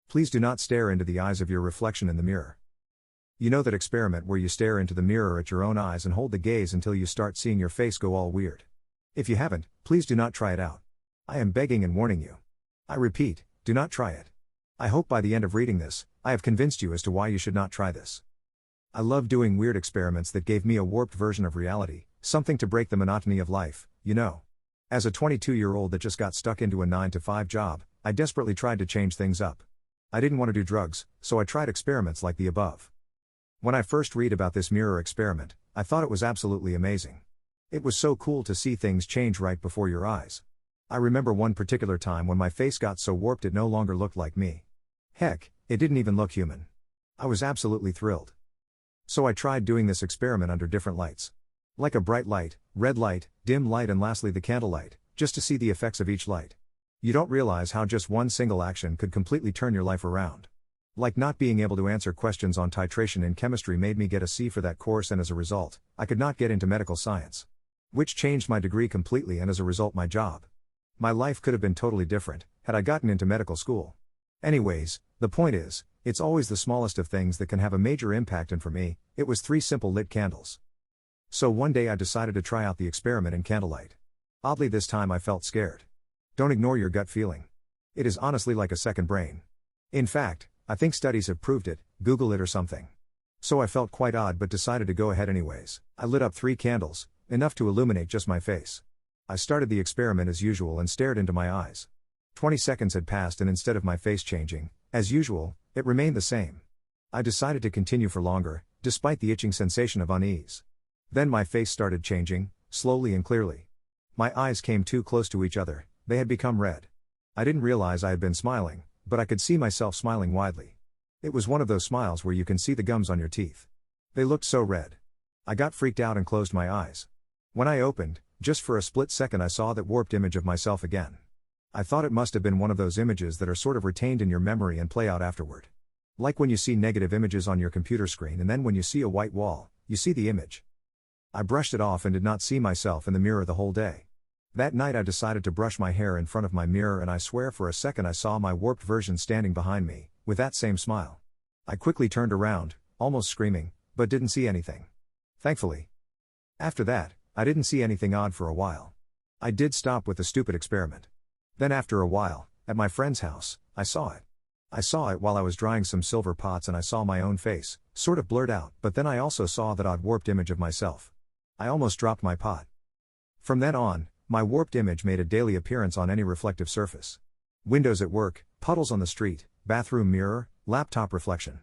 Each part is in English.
Please do not stare into the eyes of your reflection in the mirror. You know that experiment where you stare into the mirror at your own eyes and hold the gaze until you start seeing your face go all weird? If you haven't, please do not try it out. I am begging and warning you. I repeat, do not try it. I hope by the end of reading this, I have convinced you as to why you should not try this. I love doing weird experiments that gave me a warped version of reality, something to break the monotony of life, you know. As a 22-year-old that just got stuck into a 9-to-5 job, I desperately tried to change things up. I didn't want to do drugs, so I tried experiments like the above. When I first read about this mirror experiment, I thought it was absolutely amazing. It was so cool to see things change right before your eyes. I remember one particular time when my face got so warped it no longer looked like me. Heck, it didn't even look human. I was absolutely thrilled. So I tried doing this experiment under different lights. Like a bright light, red light, dim light and lastly the candlelight, just to see the effects of each light. You don't realize how just one single action could completely turn your life around. Like not being able to answer questions on titration in chemistry made me get a C for that course, and as a result, I could not get into medical science. Which changed my degree completely and as a result my job. My life could have been totally different, had I gotten into medical school. Anyways, the point is, it's always the smallest of things that can have a major impact, and for me, it was 3 simple lit candles. So one day I decided to try out the experiment in candlelight. Oddly this time I felt scared. Don't ignore your gut feeling. It is honestly like a second brain. In fact, I think studies have proved it, Google it or something. So I felt quite odd but decided to go ahead anyways. I lit up 3 candles, enough to illuminate just my face. I started the experiment as usual and stared into my eyes. 20 seconds had passed and instead of my face changing, as usual, it remained the same. I decided to continue for longer, despite the itching sensation of unease. Then my face started changing, slowly and clearly. My eyes came too close to each other, they had become red. I didn't realize I had been smiling, but I could see myself smiling widely. It was one of those smiles where you can see the gums on your teeth. They looked so red. I got freaked out and closed my eyes. When I opened, just for a split second I saw that warped image of myself again. I thought it must have been one of those images that are sort of retained in your memory and play out afterward. Like when you see negative images on your computer screen and then when you see a white wall, you see the image. I brushed it off and did not see myself in the mirror the whole day. That night I decided to brush my hair in front of my mirror and I swear for a second I saw my warped version standing behind me, with that same smile. I quickly turned around, almost screaming, but didn't see anything. Thankfully. After that, I didn't see anything odd for a while. I did stop with the stupid experiment. Then after a while, at my friend's house, I saw it. I saw it while I was drying some silver pots and I saw my own face, sort of blurred out, but then I also saw that odd warped image of myself. I almost dropped my pot. From then on, my warped image made a daily appearance on any reflective surface. Windows at work, puddles on the street, bathroom mirror, laptop reflection.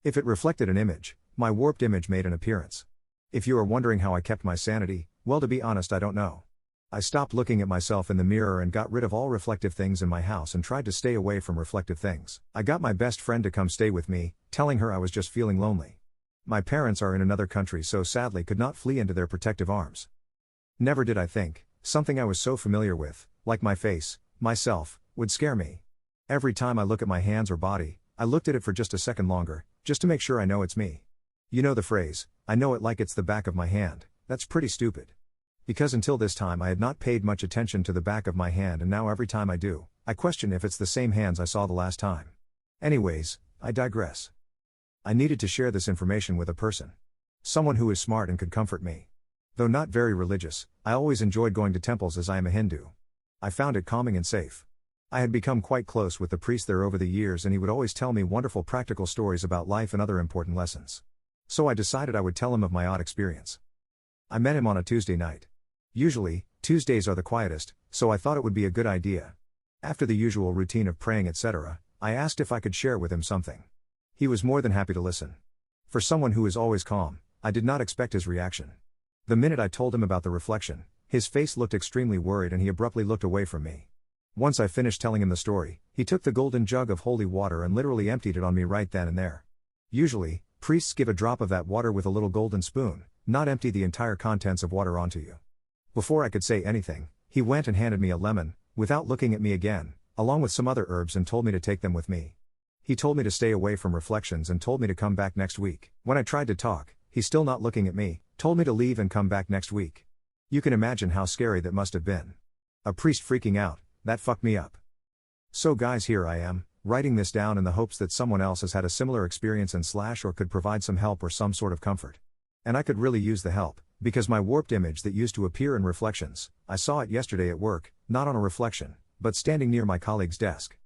If it reflected an image, my warped image made an appearance. If you are wondering how I kept my sanity, well, to be honest, I don't know. I stopped looking at myself in the mirror and got rid of all reflective things in my house and tried to stay away from reflective things. I got my best friend to come stay with me, telling her I was just feeling lonely. My parents are in another country so sadly could not flee into their protective arms. Never did I think, something I was so familiar with, like my face, myself, would scare me. Every time I look at my hands or body, I looked at it for just a second longer, just to make sure I know it's me. You know the phrase, I know it like it's the back of my hand, that's pretty stupid. Because until this time I had not paid much attention to the back of my hand and now every time I do, I question if it's the same hands I saw the last time. Anyways, I digress. I needed to share this information with a person. Someone who is smart and could comfort me. Though not very religious, I always enjoyed going to temples as I am a Hindu. I found it calming and safe. I had become quite close with the priest there over the years and he would always tell me wonderful practical stories about life and other important lessons. So I decided I would tell him of my odd experience. I met him on a Tuesday night. Usually, Tuesdays are the quietest, so I thought it would be a good idea. After the usual routine of praying etc., I asked if I could share with him something. He was more than happy to listen. For someone who is always calm, I did not expect his reaction. The minute I told him about the reflection, his face looked extremely worried and he abruptly looked away from me. Once I finished telling him the story, he took the golden jug of holy water and literally emptied it on me right then and there. Usually, priests give a drop of that water with a little golden spoon, not empty the entire contents of water onto you. Before I could say anything, he went and handed me a lemon, without looking at me again, along with some other herbs and told me to take them with me. He told me to stay away from reflections and told me to come back next week. When I tried to talk, he still not looking at me, told me to leave and come back next week. You can imagine how scary that must have been. A priest freaking out, that fucked me up. So guys, here I am, writing this down in the hopes that someone else has had a similar experience and or could provide some help or some sort of comfort. And I could really use the help, because my warped image that used to appear in reflections, I saw it yesterday at work, not on a reflection, but standing near my colleague's desk.